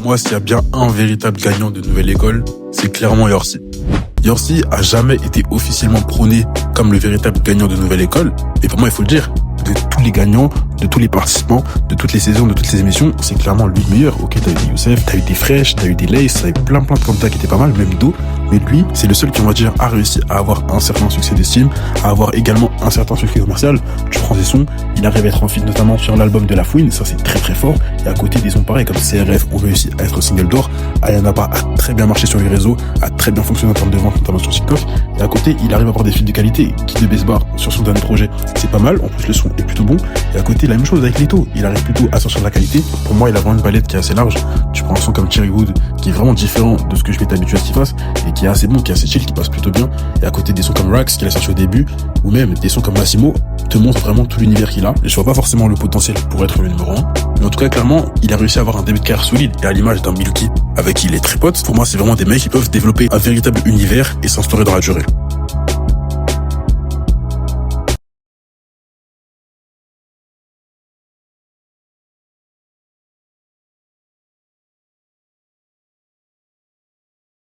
Pour moi, s'il y a bien un véritable gagnant de Nouvelle École, c'est clairement Yorsi. Yorsi a jamais été officiellement prôné comme le véritable gagnant de Nouvelle École, mais pour moi, il faut le dire, de tous les gagnants, de tous les participants, de toutes les saisons, de toutes les émissions, c'est clairement lui le meilleur. Ok, t'as eu des Youssef, t'as eu des Fresh, t'as eu des Lace, t'as eu plein de candidats qui étaient pas mal, même Do, mais lui, c'est le seul qui, on va dire, a réussi à avoir un certain succès d'estime, à avoir également un certain succès commercial. Tu prends des sons, il arrive à être en feat notamment sur l'album de La Fouine, ça c'est très très fort, et à côté des sons pareils comme CRF ont réussi à être single d'or, Ayanaba a très bien marché sur les réseaux, a très bien fonctionné en termes de vente, notamment sur TikTok, et à côté, il arrive à avoir des feats de qualité, qui de Besbar sur son dernier projet, c'est pas mal, en plus le son est plutôt bon, et à côté, la même chose avec Leto, il arrive plutôt à sortir de la qualité. Pour moi, il a vraiment une palette qui est assez large. Tu prends un son comme Cherry Wood, qui est vraiment différent de ce que je vais t'habituer à ce qu'il fasse, et qui est assez bon, qui est assez chill, qui passe plutôt bien. Et à côté des sons comme Rax, qu'il a sorti au début, ou même des sons comme Massimo, te montrent vraiment tout l'univers qu'il a. Et je vois pas forcément le potentiel pour être le numéro 1. Mais en tout cas, clairement, il a réussi à avoir un début de carrière solide, et à l'image d'un Milky, avec qui il est très pote. Pour moi, c'est vraiment des mecs qui peuvent développer un véritable univers et s'instaurer dans la durée.